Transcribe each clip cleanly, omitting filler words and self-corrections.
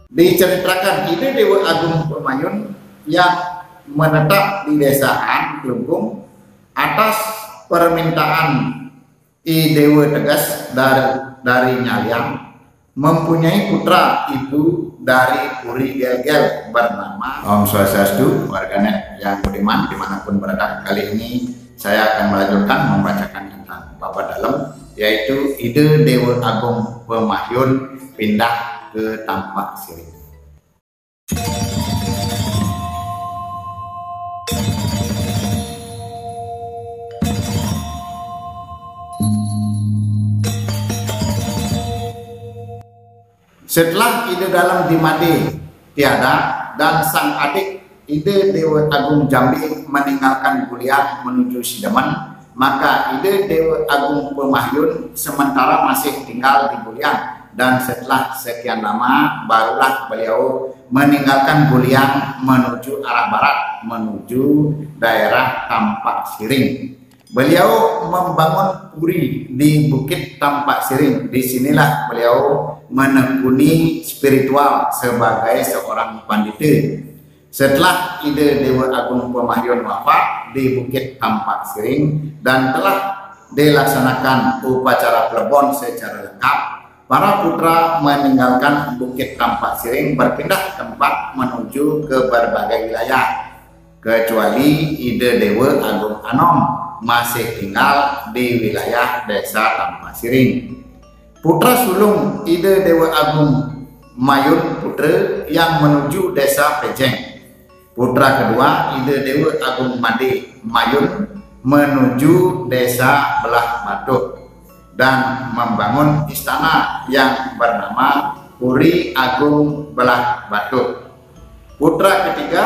Diceritakan ide Dewa Agung Pemayun yang menetap di desa Kelungkung atas permintaan Dewa Tegas dari Nyaliang mempunyai putra ibu dari Puri Gel-Gel bernama Om Swastiastu, warganet yang budiman dimanapun berada. Kali ini saya akan melanjutkan membacakan tentang Bapa Dalem, yaitu ide Dewa Agung Pemayun pindah ke Tampak Siring. Setelah ide Dalem di Made tiada dan sang adik ide Dewa Agung Jambi meninggalkan kuliah menuju Sidemen, maka ide Dewa Agung Pemayun sementara masih tinggal di kuliah. Dan setelah sekian lama barulah beliau meninggalkan kuliah menuju arah barat, menuju daerah Tampak Siring. Beliau membangun puri di Bukit Tampak Siring. Disinilah beliau menekuni spiritual sebagai seorang pandita. Setelah ide Dewa Agung Pemayun wafat di Bukit Tampak Siring dan telah dilaksanakan upacara plebon secara lengkap, para putra meninggalkan Bukit Tampak Siring berpindah tempat menuju ke berbagai wilayah, kecuali ide Dewa Agung Anom masih tinggal di wilayah desa Tampak Siring. Putra sulung ide Dewa Agung Mayun Putra yang menuju desa Pejeng. Putra kedua ide Dewa Agung Made Mayun menuju desa Belah Batu dan membangun istana yang bernama Puri Agung Belah Batu. Putra ketiga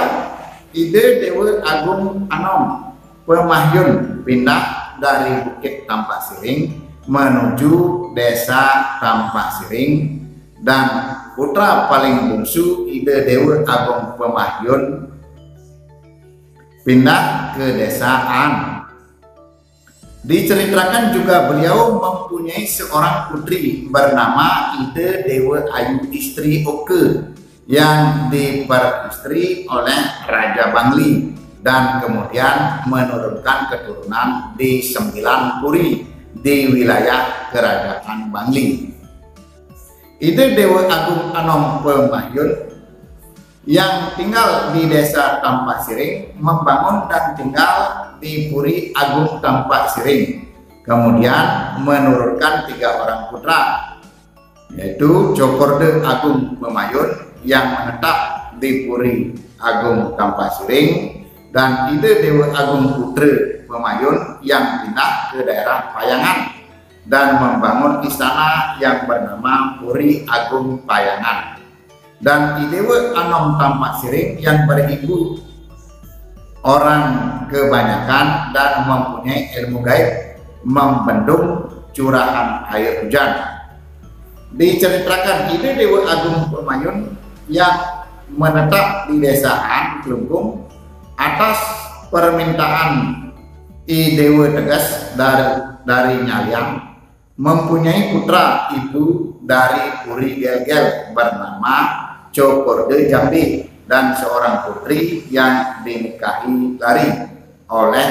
ide Dewa Agung Anom Pemayun pindah dari Bukit Tampak Siring menuju desa Tampak Siring, dan putra paling bungsu ide Dewa Agung Pemayun pindah ke desa An. Diceritakan juga beliau mempunyai seorang putri bernama ide Dewa Ayu Istri Oke yang diperistri oleh Raja Bangli dan kemudian menurunkan keturunan di 9 puri di wilayah Kerajaan Bangli. Ide Dewa Agung Anom Pemayun yang tinggal di desa Tampak Siring membangun dan tinggal di Puri Agung Tampak Siring, kemudian menurunkan 3 orang putra, yaitu Cokorde Agung Pemayun yang menetap di Puri Agung Tampak Siring, dan ide Dewa Agung Putra Pemayun yang pindah ke daerah Payangan dan membangun istana yang bernama Puri Agung Payangan. Dan Dewa Anom Tampak Siring yang beribu orang kebanyakan dan mempunyai ilmu gaib membendung curahan air hujan. Diceritakan ide Dewa Agung Pemayun yang menetap di desa Kelungkung atas permintaan Dewa Tegas dari Nyaliang mempunyai putra ibu dari Puri Gel-Gel bernama Cokorde Jambi dan seorang putri yang dinikahi lari oleh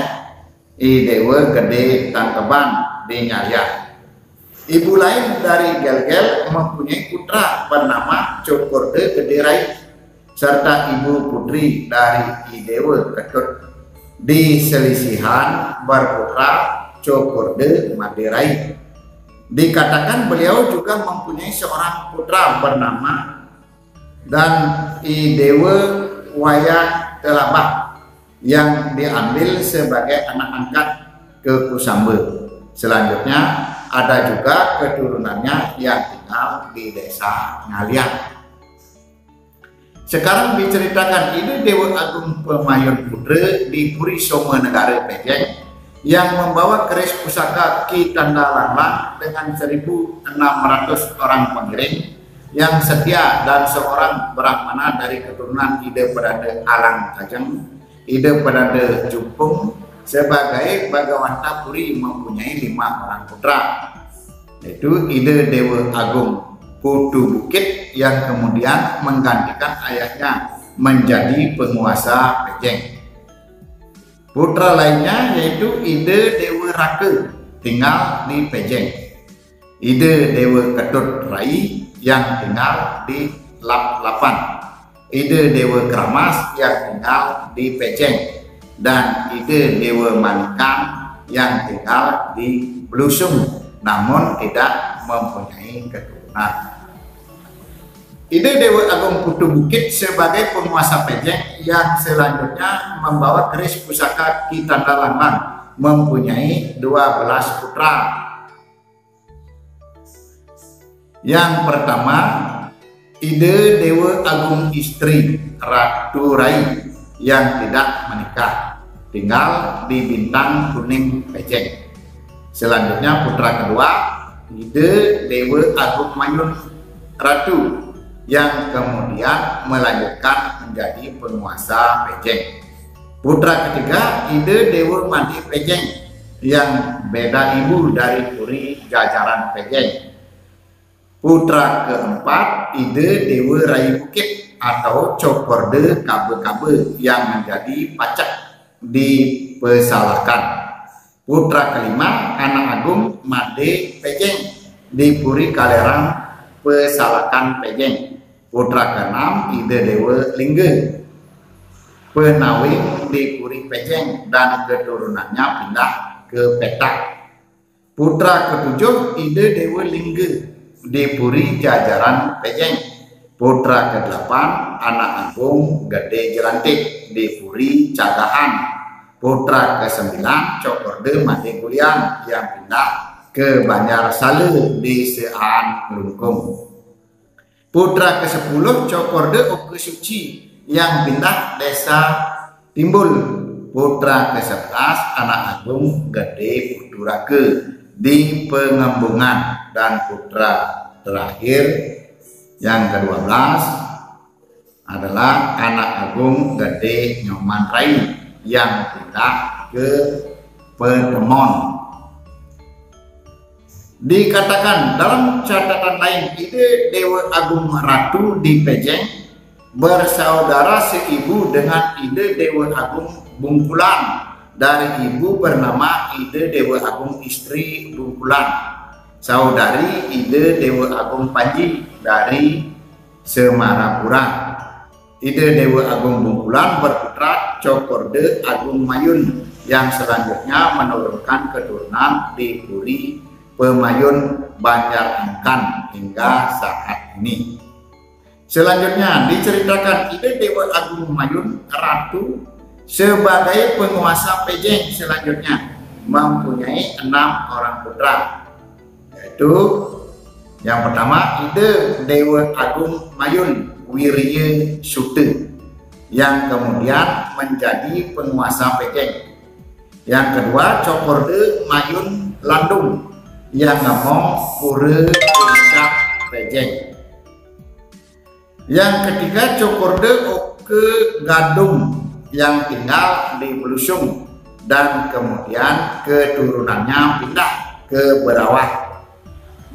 Dewa Gede Tangkeban di Nyaliang. Ibu lain dari Gel-Gel mempunyai putra bernama Cokorde Gede Rai serta ibu putri dari Dewa Ketut. Di selisihan berputra Cokorde Maderai. Dikatakan beliau juga mempunyai seorang putra bernama dan Dewa Wayang Telabah yang diambil sebagai anak angkat ke Kusambe. Selanjutnya ada juga keturunannya yang tinggal di desa Ngaliang. Sekarang diceritakan ide Dewa Agung Pemayun Putra di Puri Soma Negara Pejeng yang membawa keris pusaka Ki Tanda Langlang dengan 1.600 orang pengiring yang setia dan seorang brahmana dari keturunan ide Pedanda Alang Kajeng, ide Pedanda Jumpung. Sebagai Bagawanta Puri mempunyai 5 orang putra, yaitu ide Dewa Agung Putu Bukit yang kemudian menggantikan ayahnya menjadi penguasa Pejeng. Putra lainnya yaitu Ide Dewa Raka tinggal di Pejeng. Ide Dewa Ketut Rai yang tinggal di Lapan. Ide Dewa Kramas yang tinggal di Pejeng. Dan Ide Dewa Manikan yang tinggal di Belusung namun tidak mempunyai keturunan. Ide Dewa Agung Putu Bukit sebagai penguasa Pejeng yang selanjutnya membawa keris pusaka Ki Tanda Langlang mempunyai 12 putra. Yang pertama, Ide Dewa Agung Istri Ratu Rai yang tidak menikah, tinggal di Bintang Kuning Pejeng. Selanjutnya putra kedua, Ide Dewa Agung Mayun Ratu yang kemudian melanjutkan menjadi penguasa Pejeng. Putra ketiga, Ide Dewa Mandi Pejeng yang beda ibu dari Puri Jajaran Pejeng. Putra keempat, Ide Dewa Rai Bukit atau Cokorde Kabe-Kabe yang menjadi pacak di Pesalakan. Putra kelima, anak agung Made Pejeng di Puri Kalerang Pesalakan Pejeng. Putra keenam, Ide Dewa Lingge Penawing di Puri Pejeng dan keturunannya pindah ke Petak. Putra ketujuh, Ide Dewa Lingge di Puri Jajaran Pejeng. Putra kedelapan, anak agung Gede Jelantik di Puri Cagahan. Putra kesembilan, Cokorde Made Gulian yang pindah ke Banjar Sale di Sean Lungkung. Putra ke-10, Cokorde Oke Suci yang pindah desa Timbul. Putra ke-11, anak agung Gede Puturake di Pengembungan. Dan putra terakhir yang ke-12 adalah anak agung Gede Nyoman Rai yang pindah ke Petemon. Dikatakan dalam catatan lain, Ide Dewa Agung Ratu di Pejeng bersaudara seibu dengan Ide Dewa Agung Bungkulan dari ibu bernama Ide Dewa Agung Istri Bungkulan, saudari Ide Dewa Agung Panji dari Semarapura. Ide Dewa Agung Bungkulan berputra Cokorde Agung Mayun yang selanjutnya menurunkan keturunan di Puri Pemayun Banjar Angkan hingga saat ini. Selanjutnya diceritakan Ide Dewa Agung Mayun Ratu sebagai penguasa Pejeng selanjutnya mempunyai 6 orang putra, yaitu yang pertama Ide Dewa Agung Mayun Wirye Sute yang kemudian menjadi penguasa Pejeng. Yang kedua, Cokorde Mayun Landung yang ngomong Pure Puncak Pejeng. Yang ketiga, Cokorde Oke Gadung yang tinggal di Belusung dan kemudian keturunannya pindah ke Berawah.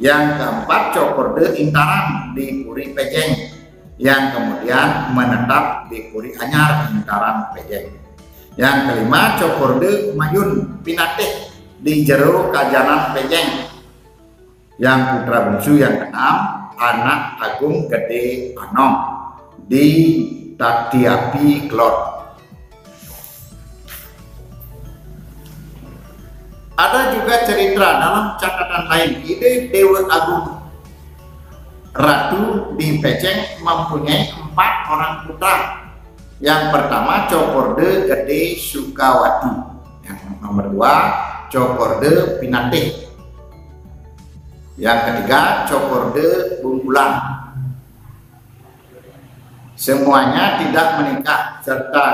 Yang keempat, Cokorde Intaran di Puri Pejeng yang kemudian menetap di Puri Anyar Intaran Pejeng. Yang kelima, Cokorde Mayun Pinateh di Jero Kajanan Pejeng. Yang putra bungsu yang keenam, anak agung Gede Anong di Tatiapi Klot. Ada juga cerita dalam catatan lain, Ide Dewa Agung Ratu di Pejeng mempunyai 4 orang putra. Yang pertama, Cokorde Gede Sukawati. Yang nomor 2, Cokorde Pinateh. Yang ketiga, Cokorde Bungkulan. Semuanya tidak menikah, serta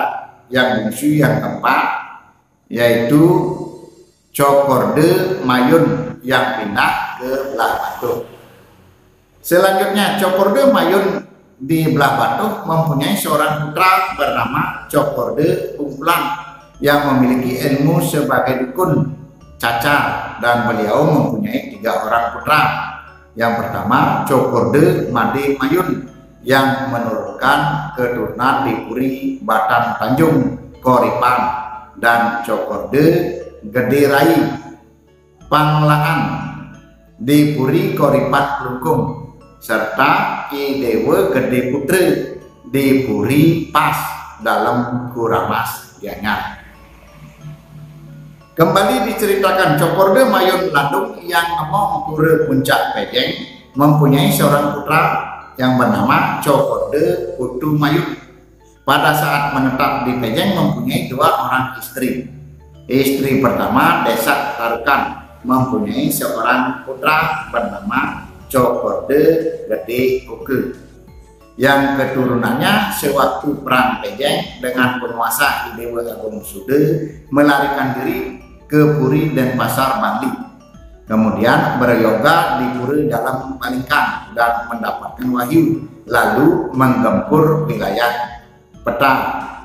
yang bungsu yang keempat yaitu Cokorde Mayun yang pindah ke Belah Batu. Selanjutnya, Cokorde Mayun di Belah Batu mempunyai seorang putra bernama Cokorde Bungkulan yang memiliki ilmu sebagai dukun cacar dan beliau mempunyai 3 orang putra. Yang pertama Cokorde Made Mayun yang menurunkan keturunan di Puri Batan Tanjung Koripan, dan Cokorde Gede Rai Panglaan di Puri Koripan Klungkung, serta Ki Dewa Gede Putra di Puri Pas dalam Kuramas Gianyar. Kembali diceritakan Cokorde Mayun Landung yang ngomong Pura Puncak Pejeng mempunyai seorang putra yang bernama Cokorde Putu Mayun. Pada saat menetap di Pejeng mempunyai 2 orang istri. Istri pertama Desak Tarukan mempunyai seorang putra bernama Cokorde Gede Uke, yang keturunannya sewaktu perang Pejeng dengan penguasa Ki Dewa Agung Sude melarikan diri ke Puri Denpasar Bangli, kemudian beryoga di Puri dalam Palingkang dan mendapatkan wahyu, lalu menggempur wilayah Petang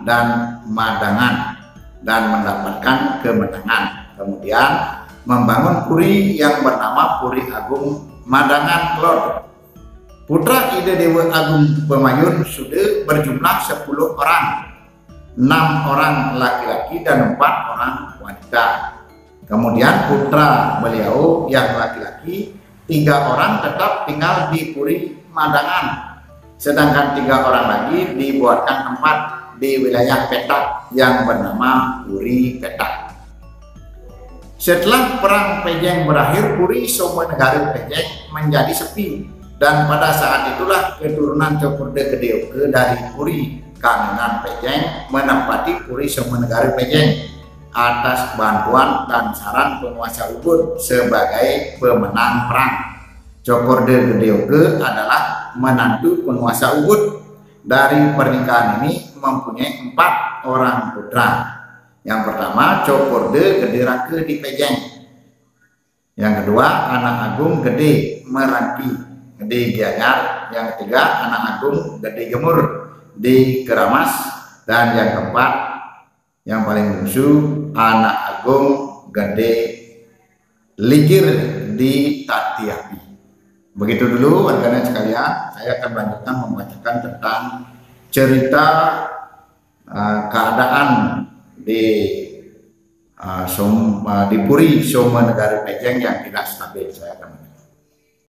dan Madangan dan mendapatkan kemenangan, kemudian membangun Puri yang bernama Puri Agung Madangan Lor. Putra Ide Dewa Agung Pemayun Sude berjumlah 10 orang, 6 orang laki-laki dan 4 orang wanita. Kemudian putra beliau yang laki-laki 3 orang tetap tinggal di Puri Madangan, sedangkan 3 orang lagi dibuatkan tempat di wilayah Petak yang bernama Puri Petak. Setelah perang Pejeng berakhir, Puri Somanegara Pejeng menjadi sepi, dan pada saat itulah keturunan Cokorde Gede Uke dari Puri Kangenan Pejeng menempati Puri Somanegara Pejeng atas bantuan dan saran penguasa Ubud sebagai pemenang perang. Cokorde Gede Uke adalah menantu penguasa Ubud. Dari pernikahan ini mempunyai 4 orang putra. Yang pertama Cokorde Gede Rake di Pejeng, yang kedua Anak Agung Gede Meranti di Gianyar, yang ketiga Anak Agung Gede Gemur di Keramas, dan yang keempat yang paling bungsu Anak Agung Gede Ligir di Tatiapi. Begitu dulu warganet sekalian, saya akan lanjutkan membacakan tentang cerita keadaan di Puri Somanegara Pejeng yang tidak stabil. Saya akan